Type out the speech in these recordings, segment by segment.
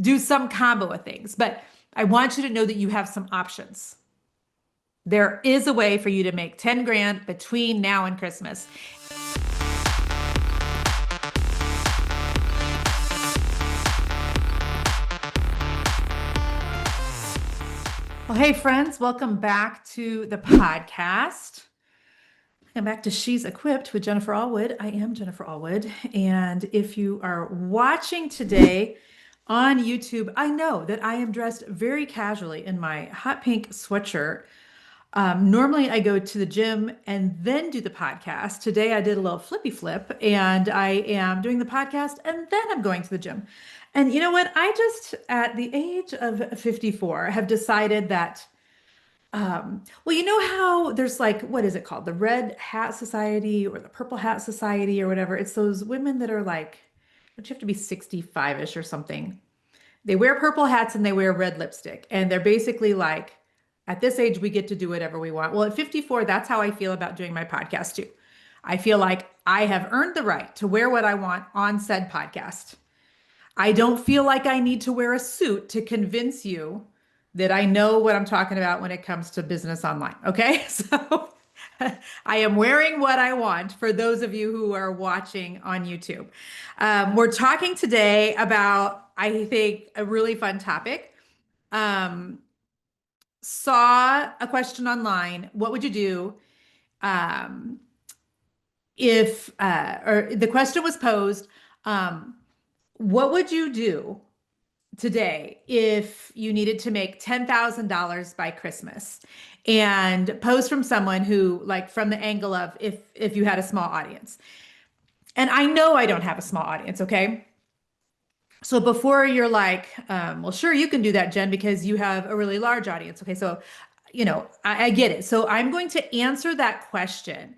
do some combo of things. But I want you to know that you have some options. There is a way for you to make 10 grand between now and Christmas. Well, hey friends, welcome back to the podcast. Welcome back to She's Equipped with Jennifer Allwood. I am Jennifer Allwood. And if you are watching today on YouTube, I know that I am dressed very casually in my hot pink sweatshirt. Normally I go to the gym and then do the podcast. Today I did a little flippy flip and I am doing the podcast and then I'm going to the gym. And you know what? I just, at the age of 54, have decided that, well, you know how there's like, what is it called? The Red Hat Society or the Purple Hat Society or whatever. It's those women that are like, don't you have to be 65-ish or something? They wear purple hats and they wear red lipstick. And they're basically like, at this age, we get to do whatever we want. Well, at 54, that's how I feel about doing my podcast too. I feel like I have earned the right to wear what I want on said podcast. I don't feel like I need to wear a suit to convince you that I know what I'm talking about when it comes to business online. Okay. So I am wearing what I want for those of you who are watching on YouTube. We're talking today about, I think, a really fun topic. Saw a question online. What would you do if, or the question was posed, what would you do today if you needed to make $10,000 by Christmas? And posed from someone who, like, from the angle of if you had a small audience. And I know I don't have a small audience, okay? So before you're like, well, sure, you can do that, Jen, because you have a really large audience. Okay, so, I get it. So I'm going to answer that question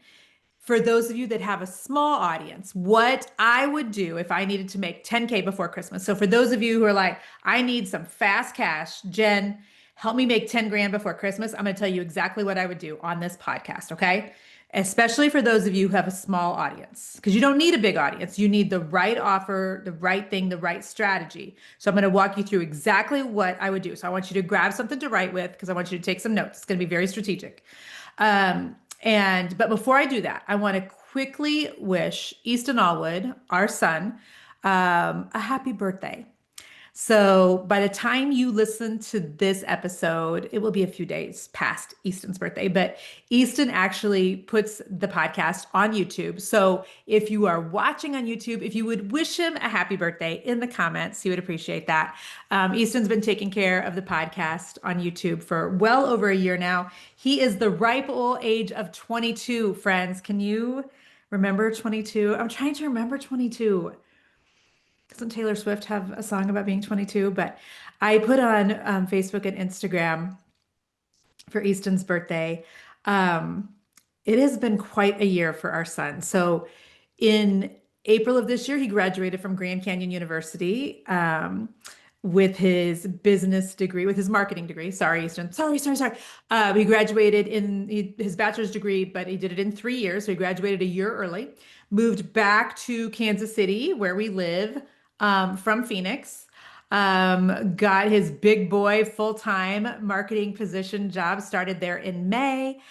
for those of you that have a small audience, what I would do if I needed to make 10K before Christmas. So for those of you who are like, I need some fast cash, Jen, help me make 10 grand before Christmas. I'm going to tell you exactly what I would do on this podcast. Okay. Especially for those of you who have a small audience, because you don't need a big audience. You need the right offer, the right thing, the right strategy. So I'm going to walk you through exactly what I would do. So I want you to grab something to write with because I want you to take some notes. It's going to be very strategic. But before I do that, I want to quickly wish Easton Allwood, our son, a happy birthday. So by the time you listen to this episode, it will be a few days past Easton's birthday, but Easton actually puts the podcast on YouTube. So if you are watching on YouTube, if you would wish him a happy birthday in the comments, he would appreciate that. Easton's been taking care of the podcast on YouTube for well over a year now. He is the ripe old age of 22, friends. Can you remember 22? I'm trying to remember 22. Doesn't Taylor Swift have a song about being 22? But I put on Facebook and Instagram for Easton's birthday. It has been quite a year for our son. So in April of this year, he graduated from Grand Canyon University with his business degree, with his marketing degree. Sorry, Easton. Sorry. He graduated in his bachelor's degree, but he did it in 3 years. So he graduated a year early, moved back to Kansas City, where we live, from Phoenix, got his big boy full-time marketing position job, started there in May,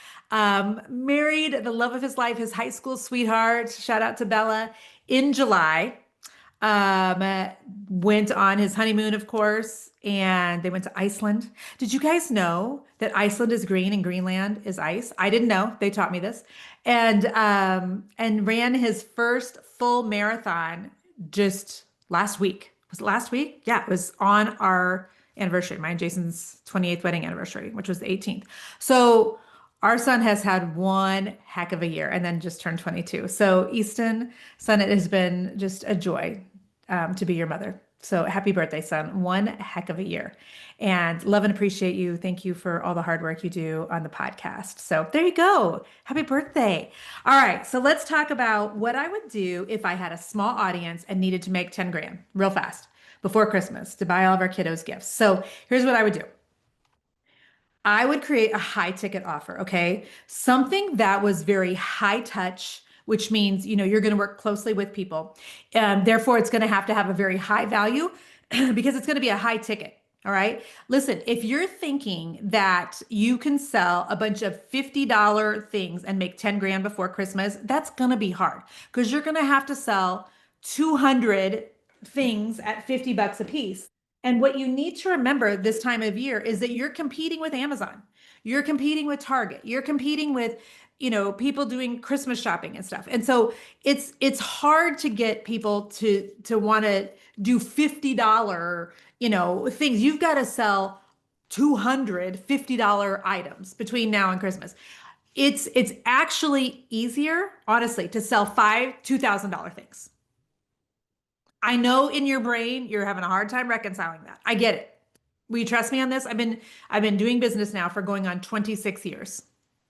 married the love of his life, his high school sweetheart, shout out to Bella, in July, went on his honeymoon, of course, and they went to Iceland. Did you guys know that Iceland is green and Greenland is ice? I didn't know. They taught me this. And ran his first full marathon just last week. Was it last week? Yeah, it was on our anniversary, mine and Jason's 28th wedding anniversary, which was the 18th. So our son has had one heck of a year and then just turned 22. So Easton, son, it has been just a joy to be your mother. So happy birthday, son. One heck of a year. And love and appreciate you. Thank you for all the hard work you do on the podcast. So there you go. Happy birthday. All right. So let's talk about what I would do if I had a small audience and needed to make 10 grand real fast before Christmas to buy all of our kiddos gifts. So here's what I would do. I would create a high ticket offer. Okay. Something that was very high touch, which means, you're going to work closely with people. Therefore, it's going to have a very high value because it's going to be a high ticket. All right. Listen, if you're thinking that you can sell a bunch of $50 things and make 10 grand before Christmas, that's going to be hard because you're going to have to sell 200 things at 50 bucks a piece. And what you need to remember this time of year is that you're competing with Amazon. You're competing with Target. You're competing with, people doing Christmas shopping and stuff. And so it's hard to get people to want to do $50, things. You've got to sell $250 items between now and Christmas. It's actually easier, honestly, to sell five $2,000 things. I know in your brain you're having a hard time reconciling that. I get it. Will you trust me on this? I've been doing business now for going on 26 years.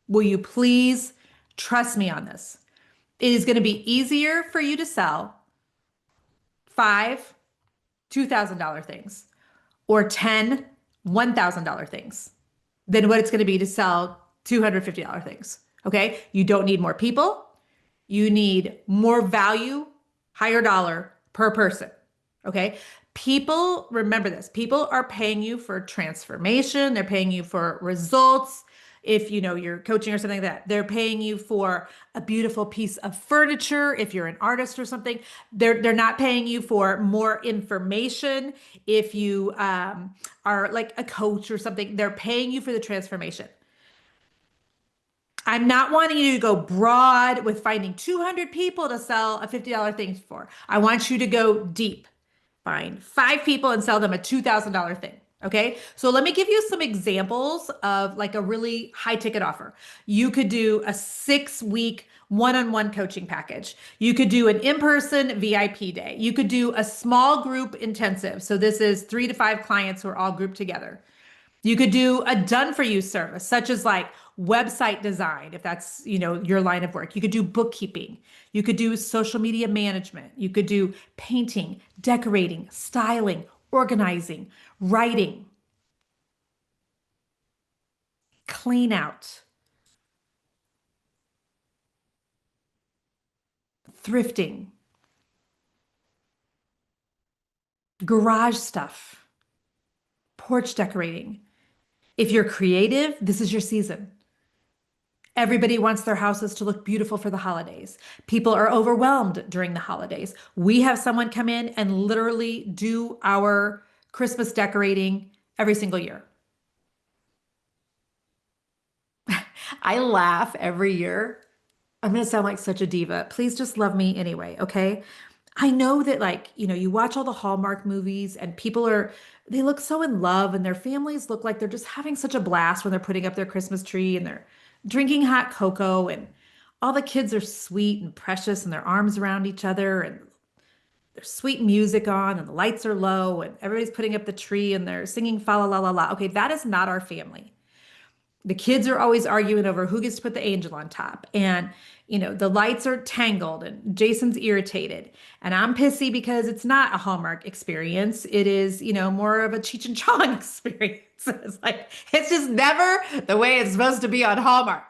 Will you please trust me on this? It is going to be easier for you to sell five $2,000 things or 10 $1,000 things than what it's going to be to sell $250 things. Okay. You don't need more people. You need more value, higher dollar per person. Okay. People, remember this, people are paying you for transformation. They're paying you for results. If you're coaching or something like that, they're paying you for a beautiful piece of furniture. If you're an artist or something, they're not paying you for more information. If you are like a coach or something, they're paying you for the transformation. I'm not wanting you to go broad with finding 200 people to sell a $50 thing for. I want you to go deep. Find five people and sell them a $2,000 thing. Okay. So let me give you some examples of like a really high ticket offer. You could do a 6-week one-on-one coaching package. You could do an in-person VIP day. You could do a small group intensive. So this is 3 to 5 clients who are all grouped together. You could do a done for you service, such as like website design, if that's, your line of work. You could do bookkeeping. You could do social media management. You could do painting, decorating, styling, organizing, writing, clean out, thrifting, garage stuff, porch decorating. If you're creative, this is your season. Everybody wants their houses to look beautiful for the holidays. People are overwhelmed during the holidays. We have someone come in and literally do our Christmas decorating every single year. I laugh every year. I'm going to sound like such a diva. Please just love me anyway, okay? I know that, like, you watch all the Hallmark movies and they look so in love and their families look like they're just having such a blast when they're putting up their Christmas tree and they're drinking hot cocoa and all the kids are sweet and precious and their arms around each other and there's sweet music on and the lights are low and everybody's putting up the tree and they're singing fa la la la la. Okay, that is not our family. The kids are always arguing over who gets to put the angel on top. And, the lights are tangled and Jason's irritated. And I'm pissy because it's not a Hallmark experience. It is, more of a Cheech and Chong experience. It's like, it's just never the way it's supposed to be on Hallmark.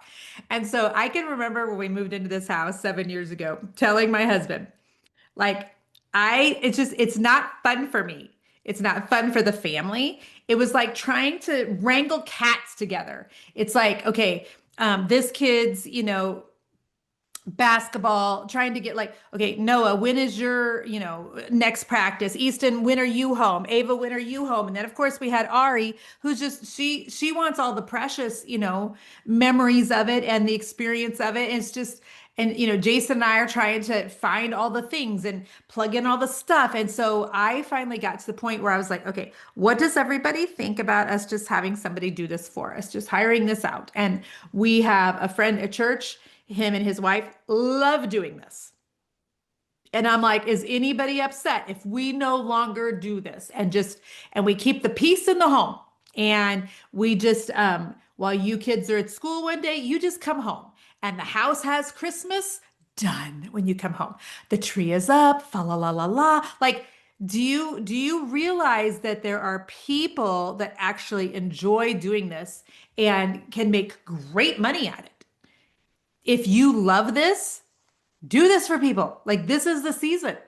And so I can remember when we moved into this house 7 years ago, telling my husband, like, it's not fun for me. It's not fun for the family. It was like trying to wrangle cats together. It's like, okay, this kid's, basketball, trying to get like, okay, Noah, when is your, next practice? Easton, when are you home? Ava, when are you home? And then of course we had Ari, who's just, she wants all the precious, memories of it and the experience of it. And it's just, and Jason and I are trying to find all the things and plug in all the stuff. And so I finally got to the point where I was like, okay, what does everybody think about us just having somebody do this for us, just hiring this out? And we have a friend at church, him and his wife love doing this. And I'm like, is anybody upset if we no longer do this and we keep the peace in the home and we just, while you kids are at school one day, you just come home and the house has Christmas done when you come home. The tree is up, fa la la la la. Like, do you realize that there are people that actually enjoy doing this and can make great money at it? If you love this, do this for people. Like, this is the season.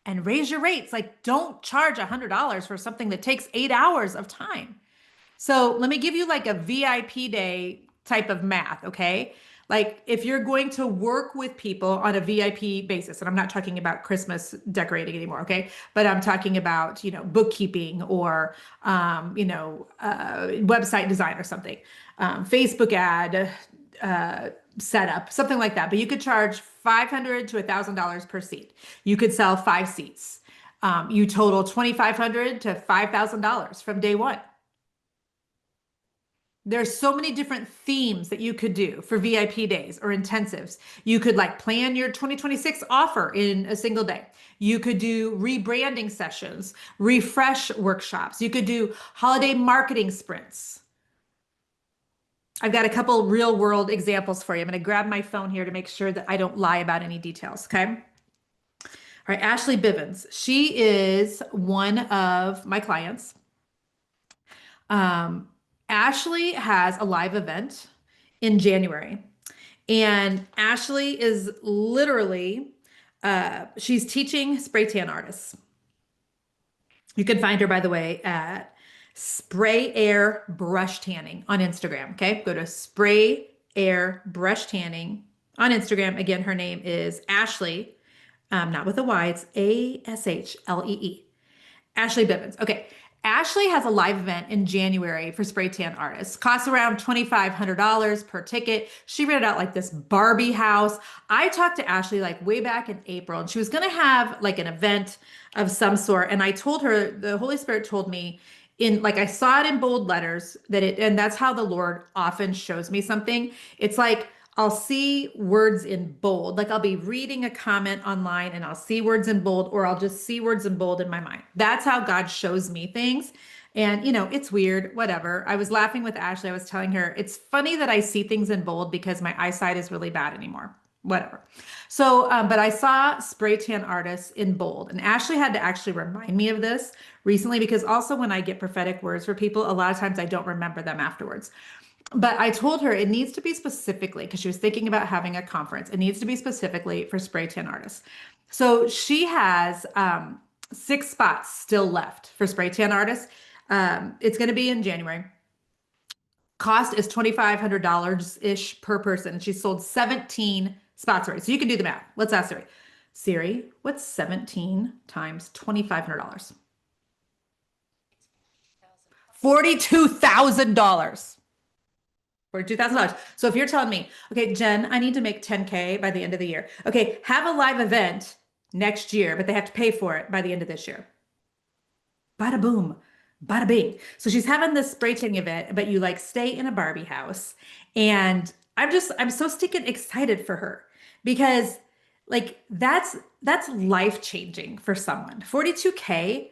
and raise your rates. Like, don't charge $100 for something that takes 8 hours of time. So let me give you like a VIP day type of math, okay? Like if you're going to work with people on a VIP basis, and I'm not talking about Christmas decorating anymore, okay? But I'm talking about, bookkeeping or, website design or something, Facebook ad setup, something like that. But you could charge $500 to $1,000 per seat. You could sell 5 seats. You total $2,500 to $5,000 from day one. There's so many different themes that you could do for VIP days or intensives. You could like plan your 2026 offer in a single day. You could do rebranding sessions, refresh workshops. You could do holiday marketing sprints. I've got a couple real world examples for you. I'm going to grab my phone here to make sure that I don't lie about any details. Okay. All right. Ashley Bivens. She is one of my clients. Um, Ashley has a live event in January, and Ashley is literally, she's teaching spray tan artists. You can find her, by the way, at Spray Air Brush Tanning on Instagram. Okay, go to Spray Air Brush Tanning on Instagram. Again, her name is Ashley, not with a Y, it's Ashlee. Ashley Bivens. Okay. Ashley has a live event in January for spray tan artists. Costs around $2,500 per ticket. She rented out like this Barbie house. I talked to Ashley like way back in April, and she was going to have like an event of some sort. And I told her, the Holy Spirit told me in like I saw it in bold letters and that's how the Lord often shows me something. It's like I'll see words in bold. Like I'll be reading a comment online and I'll see words in bold, or I'll just see words in bold in my mind. That's how God shows me things. And, it's weird, whatever. I was laughing with Ashley. I was telling her, it's funny that I see things in bold because my eyesight is really bad anymore. Whatever. So, but I saw spray tan artists in bold, and Ashley had to actually remind me of this recently because also when I get prophetic words for people, a lot of times I don't remember them afterwards. But I told her it needs to be specifically because she was thinking about having a conference. It needs to be specifically for spray tan artists. So she has 6 spots still left for spray tan artists. It's going to be in January. Cost is $2,500-ish per person. And she sold 17 spots already. So you can do the math. Let's ask Siri. Siri, what's 17 times $2,500? $42,000. $42,000. So if you're telling me, okay, Jen, I need to make 10K by the end of the year. Okay, have a live event next year, but they have to pay for it by the end of this year. Bada boom, bada bing. So she's having this spray tanning event, but you like stay in a Barbie house. And I'm so sticking excited for her because like that's life changing for someone. 42K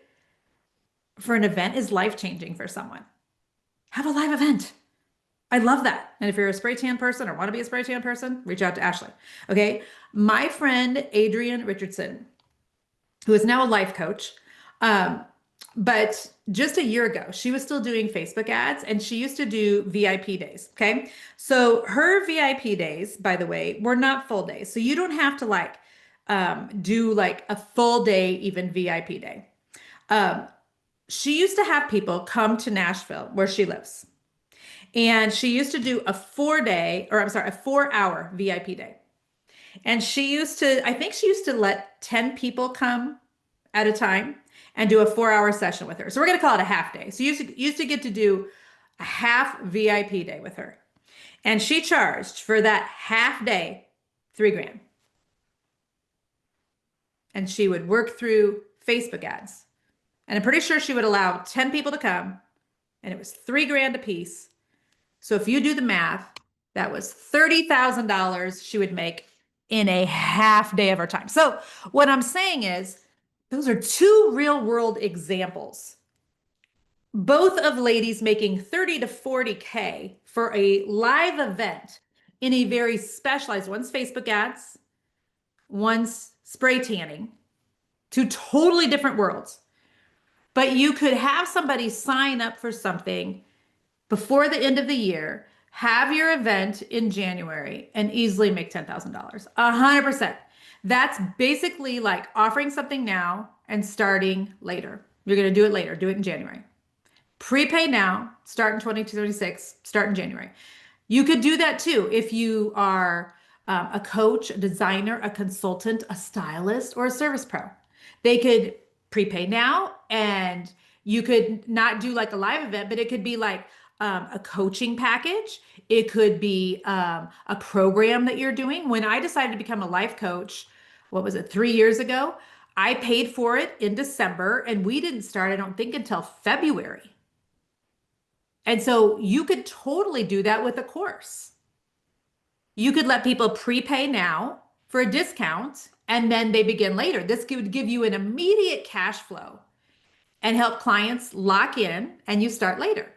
for an event is life changing for someone. Have a live event. I love that. And if you're a spray tan person or want to be a spray tan person, reach out to Ashley. Okay. My friend, Adrienne Richardson, who is now a life coach, but just a year ago, she was still doing Facebook ads and she used to do VIP days. Okay. So her VIP days, by the way, were not full days. So you don't have to like do like a full day, even VIP day. She used to have people come to Nashville where she lives. And she used to do a 4-hour VIP day. And I think she used to let 10 people come at a time and do a 4-hour session with her. So we're going to call it a half day. So you used to get to do a half VIP day with her. And she charged for that half day $3,000. And she would work through Facebook ads. And I'm pretty sure she would allow 10 people to come, and it was $3,000 a piece. So if you do the math, that was $30,000 she would make in a half day of her time. So what I'm saying is, those are two real world examples. Both of ladies making 30 to 40K for a live event in a very specialized, one's Facebook ads, one's spray tanning, two totally different worlds. But you could have somebody sign up for something before the end of the year, have your event in January, and easily make $10,000. 100%. That's basically like offering something now and starting later. You're going to do it later, do it in January. Prepay now, start in 2026, start in January. You could do that too if you are a coach, a designer, a consultant, a stylist, or a service pro. They could prepay now, and you could not do like a live event, but it could be like a coaching package. It could be a program that you're doing. When I decided to become a life coach, what was it, 3 years ago? I paid for it in December, and we didn't start, I don't think, until February. And so you could totally do that with a course. You could let people prepay now for a discount and then they begin later. This would give you an immediate cash flow and help clients lock in and you start later.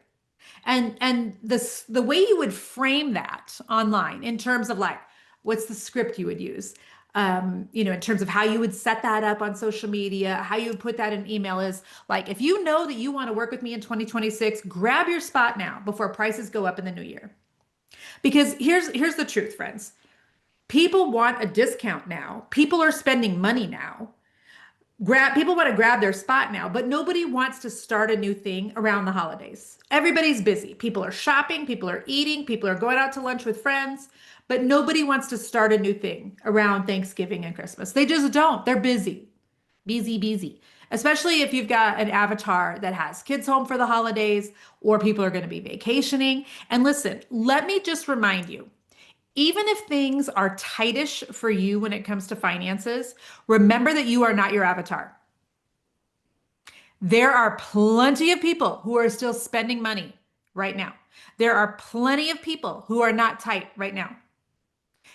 And the way you would frame that online in terms of like what's the script you would use, in terms of how you would set that up on social media, how you would put that in email is like, if you know that you want to work with me in 2026, grab your spot now before prices go up in the new year. Because here's the truth, friends. People want a discount now. People are spending money now. People want to grab their spot now, but nobody wants to start a new thing around the holidays. Everybody's busy. People are shopping, people are eating, people are going out to lunch with friends, but nobody wants to start a new thing around Thanksgiving and Christmas. They just don't. They're busy. Busy, busy. Especially if you've got an avatar that has kids home for the holidays or people are going to be vacationing. And listen, let me just remind you, even if things are tightish for you when it comes to finances, remember that you are not your avatar. There are plenty of people who are still spending money right now. There are plenty of people who are not tight right now.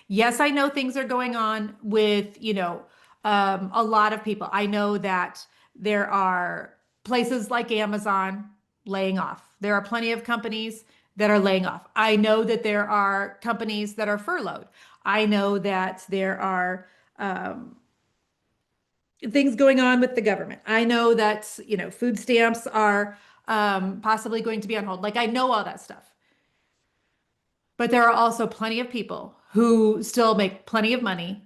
Yes, I know things are going on with, a lot of people. I know that there are places like Amazon laying off. There are plenty of companies that are laying off. I know that there are companies that are furloughed. I know that there are things going on with the government. I know that, food stamps are possibly going to be on hold. Like I know all that stuff. But there are also plenty of people who still make plenty of money.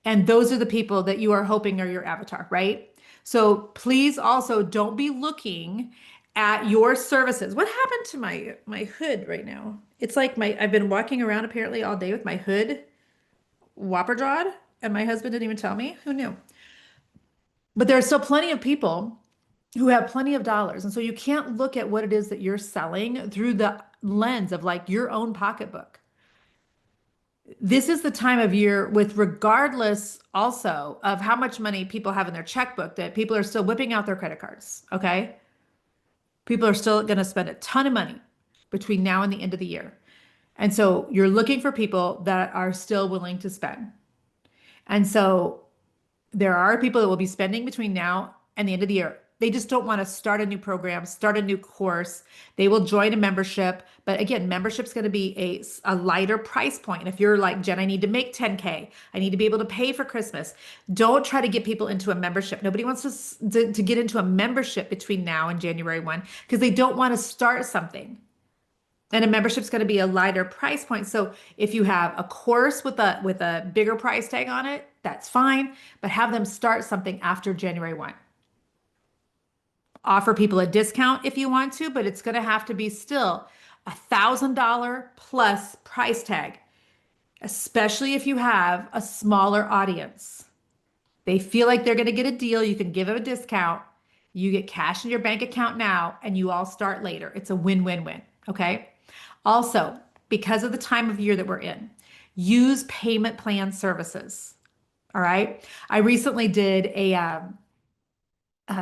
And those are the people that you are hoping are your avatar, right? So please also don't be looking at your services. What happened to my hood right now? It's like I've been walking around apparently all day with my hood whopper jawed, and my husband didn't even tell me. Who knew? But there are still plenty of people who have plenty of dollars. And so you can't look at what it is that you're selling through the lens of like your own pocketbook. This is the time of year with regardless also of how much money people have in their checkbook that people are still whipping out their credit cards. Okay. People are still going to spend a ton of money between now and the end of the year. And so you're looking for people that are still willing to spend. And so there are people that will be spending between now and the end of the year. They just don't want to start a new program, start a new course. They will join a membership. But again, membership's going to be a lighter price point. If you're like, Jen, I need to make 10K. I need to be able to pay for Christmas. Don't try to get people into a membership. Nobody wants to get into a membership between now and January 1 because they don't want to start something. And a membership's going to be a lighter price point. So if you have a course with a bigger price tag on it, that's fine. But have them start something after January 1. Offer people a discount if you want to, but it's going to have to be still $1,000 plus price tag, especially if you have a smaller audience. They feel like they're going to get a deal. You can give them a discount. You get cash in your bank account now, and you all start later. It's a win-win-win. Okay. Also, because of the time of year that we're in, use payment plan services. All right. I recently did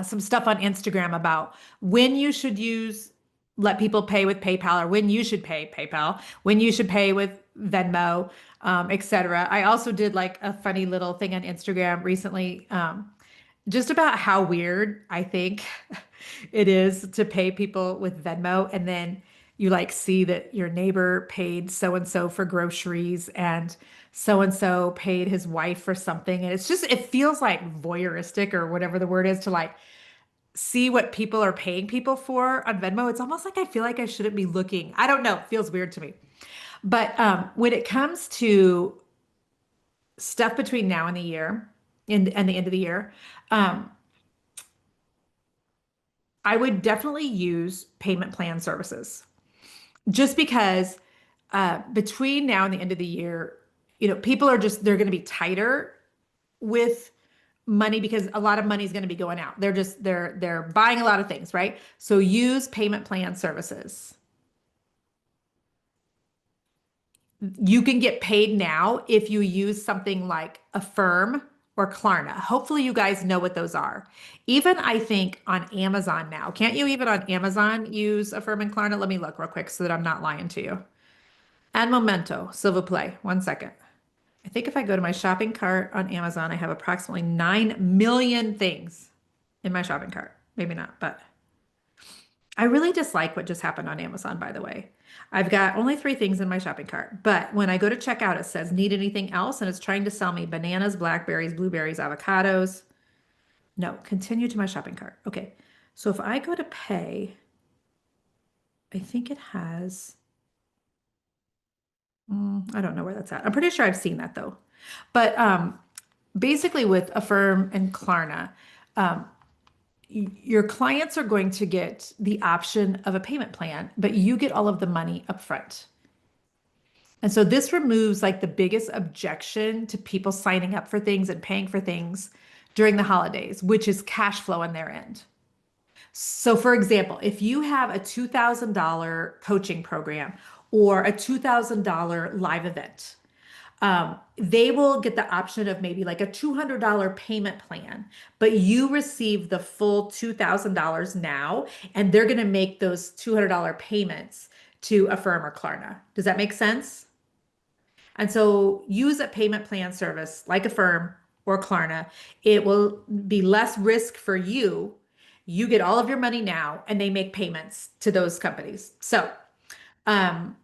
some stuff on Instagram about when you should let people pay with PayPal, or when you should pay PayPal, when you should pay with Venmo, etc. I also did like a funny little thing on Instagram recently, just about how weird I think it is to pay people with Venmo, and then you like see that your neighbor paid so and so for groceries and so paid his wife for something. And it feels like voyeuristic or whatever the word is to like see what people are paying people for on Venmo. It's almost like I feel like I shouldn't be looking. I don't know. It feels weird to me. But when it comes to stuff between now and the year and the end of the year, um, I would definitely use payment plan services just because between now and the end of the year, people are just, they're going to be tighter with money because a lot of money is going to be going out. They're buying a lot of things, right? So use payment plan services. You can get paid now if you use something like Affirm or Klarna. Hopefully you guys know what those are. Even I think on Amazon now. Can't you even on Amazon use Affirm and Klarna? Let me look real quick so that I'm not lying to you. And Momento, s'il vous plaît. One second. I think if I go to my shopping cart on Amazon, I have approximately 9 million things in my shopping cart. Maybe not, but I really dislike what just happened on Amazon, by the way. I've got only 3 things in my shopping cart, but when I go to checkout, it says need anything else, and it's trying to sell me bananas, blackberries, blueberries, avocados. No, continue to my shopping cart. Okay, so if I go to pay, I think it has, I don't know where that's at. I'm pretty sure I've seen that though. But basically with Affirm and Klarna, um, your clients are going to get the option of a payment plan, but you get all of the money upfront. And so this removes like the biggest objection to people signing up for things and paying for things during the holidays, which is cash flow on their end. So, for example, if you have a $2,000 coaching program or a $2,000 live event, they will get the option of maybe like a $200 payment plan, but you receive the full $2,000 now, and they're going to make those $200 payments to Affirm or Klarna. Does that make sense? And so use a payment plan service like Affirm or Klarna. It will be less risk for you. You get all of your money now, and they make payments to those companies. So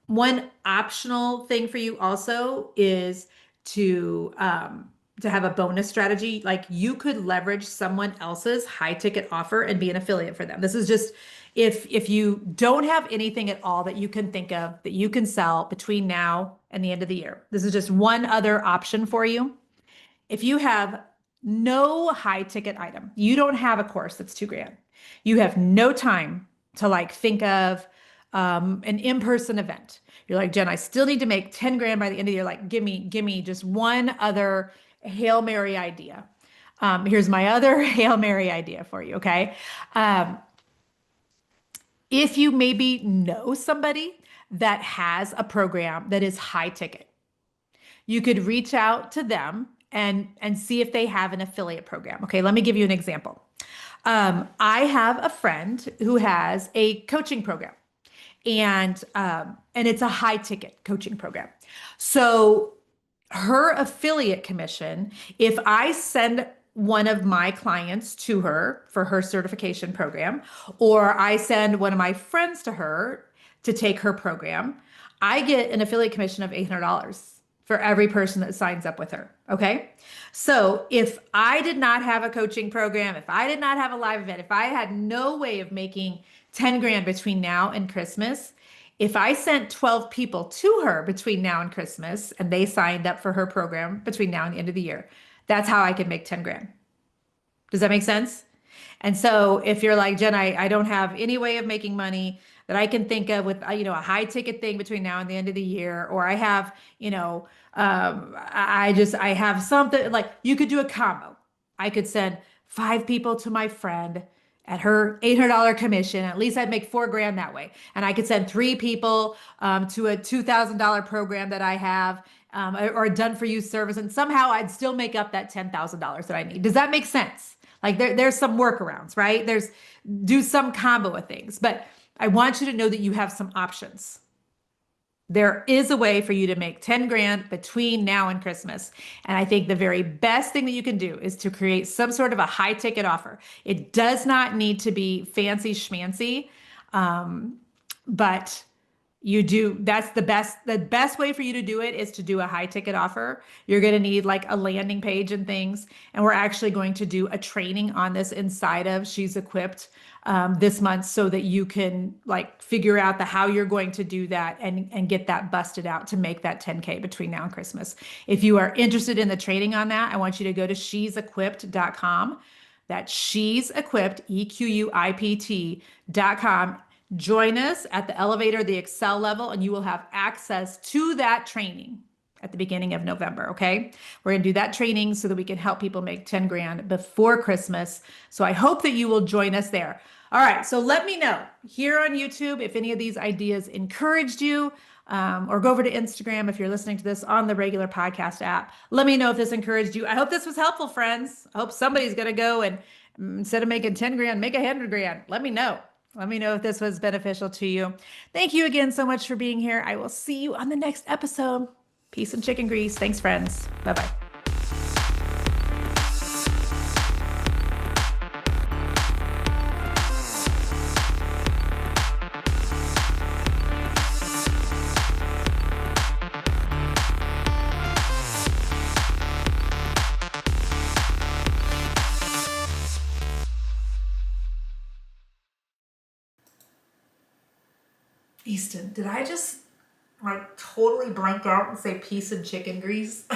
one optional thing for you also is to have a bonus strategy. Like you could leverage someone else's high ticket offer and be an affiliate for them. This is just if you don't have anything at all that you can think of that you can sell between now and the end of the year. This is just one other option for you. If you have no high ticket item, you don't have a course that's 2 grand. You have no time to like think of an in-person event. You're like, Jen, I still need to make 10 grand by the end of the year. Like, give me just one other Hail Mary idea. Here's my other Hail Mary idea for you. Okay. If you maybe know somebody that has a program that is high ticket, you could reach out to them and see if they have an affiliate program. Okay, let me give you an example. I have a friend who has a coaching program, and it's a high ticket coaching program. So her affiliate commission, if I send one of my clients to her for her certification program, or I send one of my friends to her to take her program, I get an affiliate commission of $800 for every person that signs up with her. Okay. So if I did not have a coaching program, if I did not have a live event, if I had no way of making 10 grand between now and Christmas, if I sent 12 people to her between now and Christmas and they signed up for her program between now and the end of the year, that's how I can make 10 grand. Does that make sense? And so if you're like, Jen, I don't have any way of making money that I can think of with, a high ticket thing between now and the end of the year, or I have, I have something like you could do a combo. I could send 5 people to my friend at her $800 commission. At least I'd make 4 grand that way. And I could send 3 people to a $2,000 program that I have or a done for you service. And somehow I'd still make up that $10,000 that I need. Does that make sense? Like there's some workarounds, right? Do some combo of things, but I want you to know that you have some options. There is a way for you to make 10 grand between now and Christmas. And I think the very best thing that you can do is to create some sort of a high ticket offer. It does not need to be fancy schmancy, but You do. That's the best. The best way for you to do it is to do a high ticket offer. You're going to need like a landing page and things. And we're actually going to do a training on this inside of She's Equipped this month so that you can like figure out the how you're going to do that and get that busted out to make that 10K between now and Christmas. If you are interested in the training on that, I want you to go to she'sequipped.com. That's she's equipped, EQUIPT.com. Join us at the elevator, the Excel level, and you will have access to that training at the beginning of November. Okay. We're going to do that training so that we can help people make 10 grand before Christmas. So I hope that you will join us there. All right. So let me know here on YouTube if any of these ideas encouraged you. Or go over to Instagram if you're listening to this on the regular podcast app. Let me know if this encouraged you. I hope this was helpful, friends. I hope somebody's going to go and instead of making 10 grand, make 100 grand. Let me know. Let me know if this was beneficial to you. Thank you again so much for being here. I will see you on the next episode. Peace and chicken grease. Thanks, friends. Bye bye. Easton, did I just like totally blank out and say peace and chicken grease?